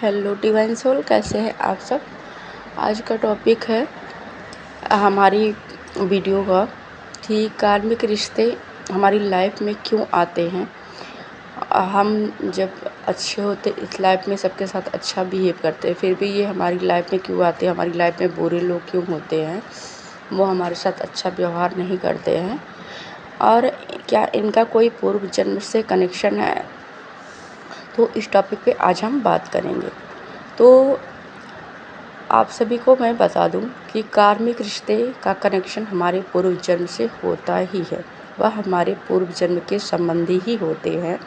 Hello divine soul, कैसे हैं आप सब। आज का टॉपिक है हमारी वीडियो का कि कार्मिक रिश्ते हमारी लाइफ में क्यों आते हैं। हम जब अच्छे होते इस लाइफ में सबके साथ अच्छा बिहेव करते हैं, फिर भी ये हमारी लाइफ में क्यों आते हैं, हमारी लाइफ में बुरे लोग क्यों होते हैं, वो हमारे साथ अच्छा व्यवहार नहीं करते हैं और क्या इनका कोई पूर्व जन्म से कनेक्शन है। तो इस टॉपिक पे आज हम बात करेंगे। तो आप सभी को मैं बता दूं कि कार्मिक रिश्ते का कनेक्शन हमारे पूर्व जन्म से होता ही है। वह हमारे पूर्व जन्म के संबंधी ही होते हैं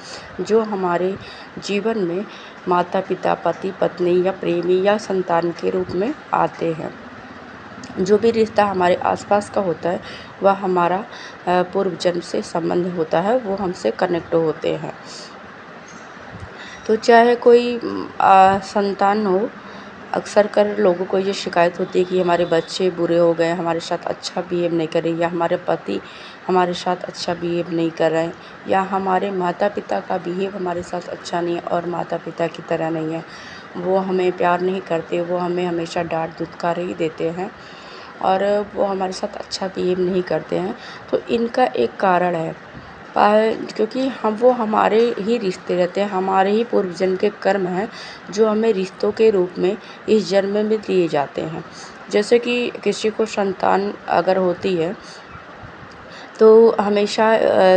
जो हमारे जीवन में माता पिता, पति पत्नी या प्रेमी या संतान के रूप में आते हैं। जो भी रिश्ता हमारे आसपास का होता है वह हमारा पूर्व जन्म से संबंध होता है, वो हमसे कनेक्ट होते हैं। तो चाहे कोई संतान हो, अक्सर कर लोगों को ये शिकायत होती है कि हमारे बच्चे बुरे हो गए, हमारे साथ अच्छा बिहेव नहीं कर रहे, या हमारे पति हमारे साथ अच्छा बिहेव नहीं कर रहे हैं, या हमारे माता पिता का बिहेव हमारे साथ अच्छा नहीं है और माता पिता की तरह नहीं है, वो हमें प्यार नहीं करते, वो हमें हमेशा डांट धुतकार ही देते हैं और वो हमारे साथ अच्छा बिहेव नहीं करते हैं। तो इनका एक कारण है, क्योंकि वो हमारे ही रिश्ते रहते हैं, हमारे ही पूर्व जन्म के कर्म हैं जो हमें रिश्तों के रूप में इस जन्म में दिए जाते हैं। जैसे कि किसी को संतान अगर होती है तो हमेशा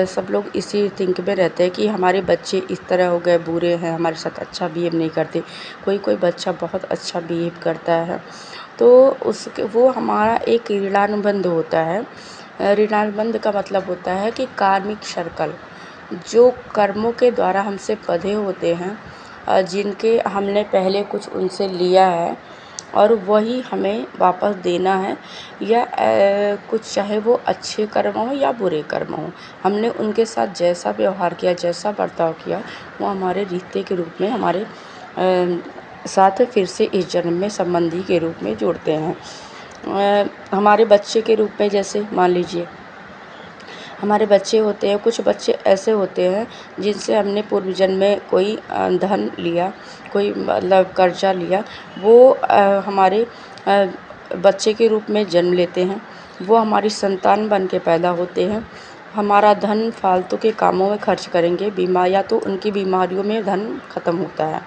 सब लोग इसी थिंक में रहते हैं कि हमारे बच्चे इस तरह हो गए, बुरे हैं, हमारे साथ अच्छा बिहेव नहीं करते। कोई कोई बच्चा बहुत अच्छा बिहेव करता है, तो उसके वो हमारा एक ऋणानुबंध होता है। ऋणानुबंध का मतलब होता है कि कार्मिक सर्कल, जो कर्मों के द्वारा हमसे बंधे होते हैं, जिनके हमने पहले कुछ उनसे लिया है और वही हमें वापस देना है, या कुछ चाहे वो अच्छे कर्म हो या बुरे कर्म हो, हमने उनके साथ जैसा व्यवहार किया, जैसा बर्ताव किया, वो हमारे रिश्ते के रूप में हमारे साथ फिर से इस जन्म में संबंधी के रूप में जोड़ते हैं। हमारे बच्चे के रूप में, जैसे मान लीजिए हमारे बच्चे होते हैं, कुछ बच्चे ऐसे होते हैं जिनसे हमने पूर्व जन्म में कोई धन लिया, कोई मतलब कर्जा लिया, वो हमारे बच्चे के रूप में जन्म लेते हैं, वो हमारी संतान बन के पैदा होते हैं, हमारा धन फालतू के कामों में खर्च करेंगे, या तो उनकी बीमारियों में धन ख़त्म होता है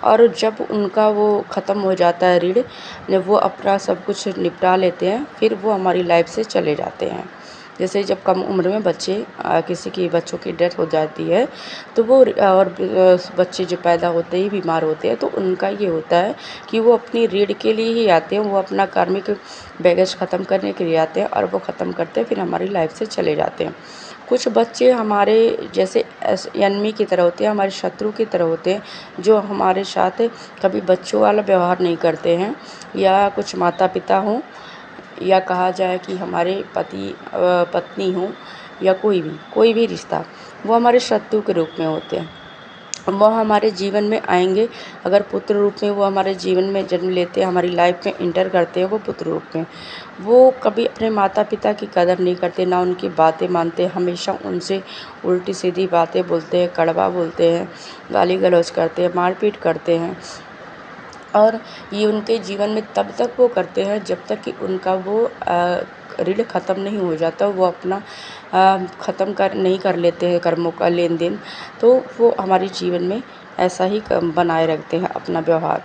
और जब उनका वो ख़त्म हो जाता है ऋण, जब वो अपना सब कुछ निपटा लेते हैं, फिर वो हमारी लाइफ से चले जाते हैं। जैसे जब कम उम्र में किसी की बच्चों की डेथ हो जाती है तो वो और बच्चे जो पैदा होते ही बीमार होते हैं, तो उनका ये होता है कि वो अपनी ऋण के लिए ही आते हैं, वो अपना कार्मिक बैगेज ख़त्म करने के लिए आते हैं और वो ख़त्म करते हैं, फिर हमारी लाइफ से चले जाते हैं। कुछ बच्चे हमारे जैसे एनिमी की तरह होते हैं, हमारे शत्रु की तरह होते हैं, जो हमारे साथ कभी बच्चों वाला व्यवहार नहीं करते हैं, या कुछ माता पिता हों, या कहा जाए कि हमारे पति पत्नी हों, या कोई भी रिश्ता, वो हमारे शत्रु के रूप में होते हैं। वो हमारे जीवन में आएंगे, अगर पुत्र रूप में वो हमारे जीवन में जन्म लेते हैं, हमारी लाइफ में इंटर करते हैं, वो पुत्र रूप में, वो कभी अपने माता पिता की कदर नहीं करते, ना उनकी बातें मानते, हमेशा उनसे उल्टी सीधी बातें बोलते हैं, कड़वा बोलते हैं, गाली गलौज करते हैं, मारपीट करते हैं। और ये उनके जीवन में तब तक वो करते हैं जब तक कि उनका वो ऋण ख़त्म नहीं हो जाता, वो अपना ख़त्म नहीं कर लेते हैं कर्मों का लेन देन, तो वो हमारे जीवन में ऐसा ही बनाए रखते हैं अपना व्यवहार।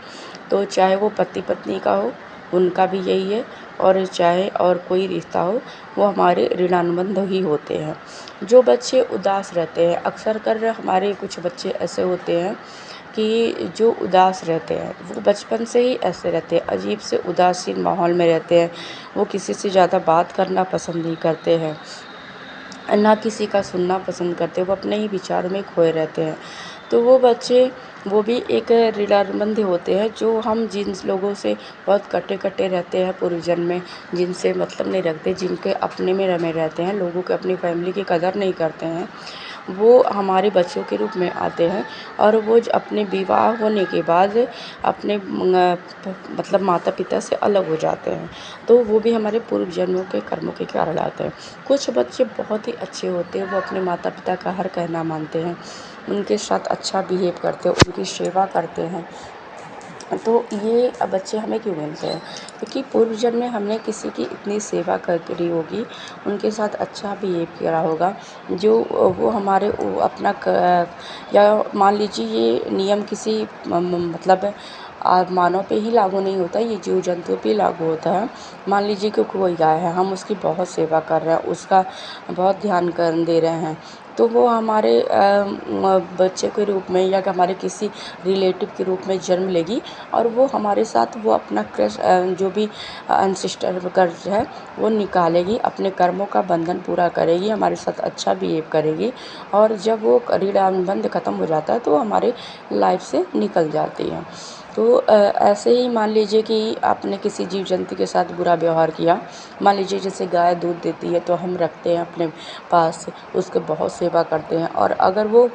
तो चाहे वो पति पत्नी का हो, उनका भी यही है, और चाहे और कोई रिश्ता हो, वो हमारे ऋणानुबंध ही होते हैं। जो बच्चे उदास रहते हैं, अक्सर कर हमारे कुछ बच्चे ऐसे होते हैं कि जो उदास रहते हैं, वो बचपन से ही ऐसे रहते हैं, अजीब से उदासीन माहौल में रहते हैं, वो किसी से ज़्यादा बात करना पसंद नहीं करते हैं, ना किसी का सुनना पसंद करते, वो अपने ही विचारों में खोए रहते हैं। तो वो बच्चे, वो भी एक ऋणानुबंध होते हैं, जो हम जिन लोगों से बहुत कटे रहते हैं पूर्व जन्म में, जिनसे मतलब नहीं रखते, जिनके अपने में रमे रहते हैं, लोगों के अपनी फैमिली की कदर नहीं करते हैं, वो हमारे बच्चों के रूप में आते हैं। और वो अपने विवाह होने के बाद अपने मतलब माता पिता से अलग हो जाते हैं, तो वो भी हमारे पूर्व जन्मों के कर्मों के कारण आते हैं। कुछ बच्चे बहुत ही अच्छे होते हैं, वो अपने माता पिता का हर कहना मानते हैं, उनके साथ अच्छा बिहेव करते हैं, उनकी सेवा करते हैं, तो ये बच्चे हमें क्यों मिलते हैं? क्योंकि पूर्व जन्म में हमने किसी की इतनी सेवा करी होगी, उनके साथ अच्छा बिहेव किया होगा, जो वो हमारे अपना या मान लीजिए ये नियम किसी मतलब मानव पे ही लागू नहीं होता, ये जीव जंतु पे लागू होता है। मान लीजिए कि कोई गाय है, हम उसकी बहुत सेवा कर रहे हैं, उसका बहुत ध्यान दे रहे हैं, तो वो हमारे बच्चे के रूप में या हमारे किसी रिलेटिव के रूप में जन्म लेगी और वो हमारे साथ वो अपना जो भी अनसिस्टर कर्ज है वो निकालेगी, अपने कर्मों का बंधन पूरा करेगी, हमारे साथ अच्छा बिहेव करेगी और जब वो ऋण अनुबंध ख़त्म हो जाता है तो हमारे लाइफ से निकल जाती है। तो ऐसे ही मान लीजिए कि आपने किसी जीव जंतु के साथ बुरा व्यवहार किया, मान लीजिए जैसे गाय दूध देती है तो हम रखते हैं अपने पास, उसके बहुत सेवा करते हैं और अगर वो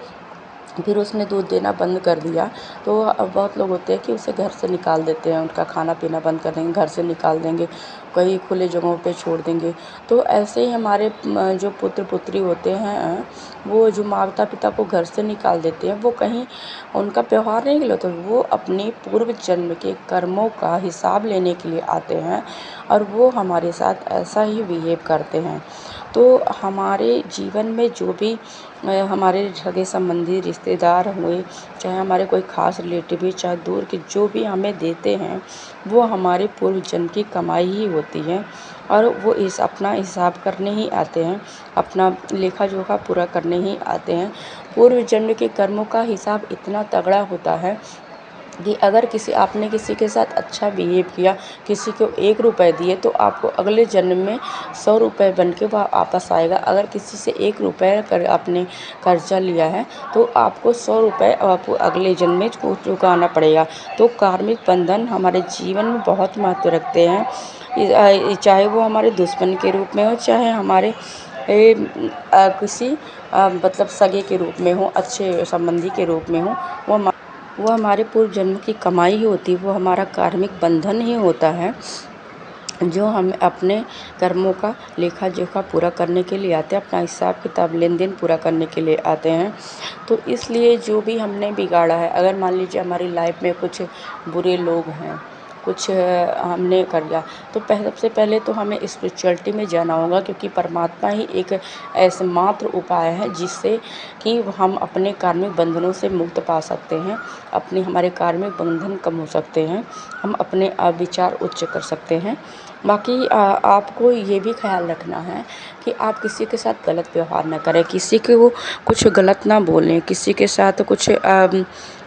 फिर उसने दूध देना बंद कर दिया तो बहुत लोग होते हैं कि उसे घर से निकाल देते हैं, उनका खाना पीना बंद कर देंगे, घर से निकाल देंगे, कहीं खुले जगहों पे छोड़ देंगे। तो ऐसे ही हमारे जो पुत्र पुत्री होते हैं, वो जो माता पिता को घर से निकाल देते हैं, वो कहीं उनका व्यवहार नहीं गलत हो, वो अपने पूर्व जन्म के कर्मों का हिसाब लेने के लिए आते हैं और वो हमारे साथ ऐसा ही बिहेव करते हैं। तो हमारे जीवन में जो भी हमारे सगे संबंधी रिश्तेदार हुए, चाहे हमारे कोई ख़ास रिलेटिव ही, चाहे दूर के जो भी हमें देते हैं, वो हमारे पूर्व जन्म की कमाई ही होती है और वो अपना हिसाब करने ही आते हैं, अपना लेखा जोखा पूरा करने ही आते हैं। पूर्व जन्म के कर्मों का हिसाब इतना तगड़ा होता है कि अगर आपने किसी के साथ अच्छा बिहेव किया, किसी को 1 रुपए दिए तो आपको अगले जन्म में 100 रुपए बन के वापस आएगा। अगर किसी से 1 रुपए आपने कर्जा लिया है तो आपको 100 रुपए आपको अगले जन्म में चुकाना पड़ेगा। तो कार्मिक बंधन हमारे जीवन में बहुत महत्व रखते हैं, चाहे वो हमारे दुश्मन के रूप में हो, चाहे हमारे किसी मतलब सगे के रूप में हो, अच्छे संबंधी के रूप में हो, वो हमारे पूर्व जन्म की कमाई ही होती है, वो हमारा कार्मिक बंधन ही होता है, जो हम अपने कर्मों का लेखा जोखा पूरा करने के लिए आते हैं, अपना हिसाब किताब लेन देन पूरा करने के लिए आते हैं। तो इसलिए जो भी हमने बिगाड़ा है, अगर मान लीजिए हमारी लाइफ में कुछ बुरे लोग हैं, कुछ हमने कर लिया, तो सबसे पहले तो हमें स्पिरिचुअलिटी में जाना होगा, क्योंकि परमात्मा ही एक ऐसे मात्र उपाय है जिससे कि हम अपने कार्मिक बंधनों से मुक्त पा सकते हैं, हमारे कार्मिक बंधन कम हो सकते हैं, हम अपने विचार उच्च कर सकते हैं। बाकी आपको ये भी ख्याल रखना है कि आप किसी के साथ गलत व्यवहार ना करें, किसी को कुछ गलत ना बोलें, किसी के साथ कुछ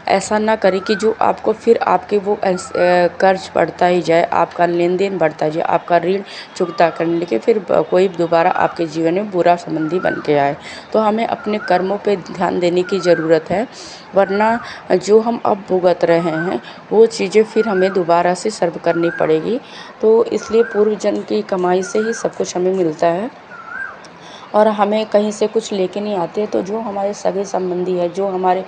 ऐसा ना करें कि जो आपको फिर आपके वो कर्ज बढ़ता ही जाए, आपका लेन देन बढ़ता जाए, आपका ऋण चुकता करने के फिर कोई दोबारा आपके जीवन में बुरा संबंधी बन के आए। तो हमें अपने कर्मों पे ध्यान देने की ज़रूरत है, वरना जो हम अब भुगत रहे हैं वो चीज़ें फिर हमें दोबारा से सर्व करनी पड़ेगी। तो इसलिए पूर्व जन्म की कमाई से ही सब कुछ हमें मिलता है और हमें कहीं से कुछ लेके नहीं आते। तो जो हमारे सगे संबंधी है, जो हमारे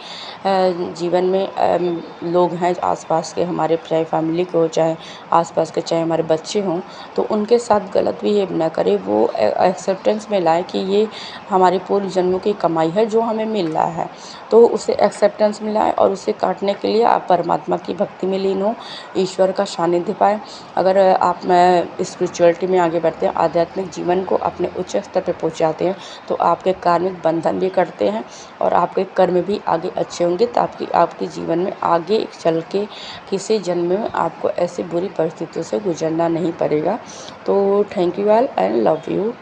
जीवन में लोग हैं आसपास के, हमारे चाहे फैमिली के हो, चाहे आसपास के, चाहे हमारे बच्चे हों, तो उनके साथ गलत बिहेव ना करें, वो एक्सेप्टेंस में लाए कि ये हमारे पूर्व जन्मों की कमाई है जो हमें मिल रहा है। तो उसे एक्सेप्टेंस में लाएँ और उसे काटने के लिए आप परमात्मा की भक्ति में लीन हो, ईश्वर का सानिध्य पाएँ। अगर आप स्पिरिचुअलिटी में आगे बढ़ते हैं, आध्यात्मिक जीवन को अपने उच्च स्तर पे पहुँचाते हैं, तो आपके कार्मिक बंधन भी कटते हैं और आपके कर्म भी आगे अच्छे होंगे, तो आपके जीवन में आगे चल के किसी जन्म में आपको ऐसी बुरी परिस्थितियों से गुजरना नहीं पड़ेगा। तो thank you all and love you.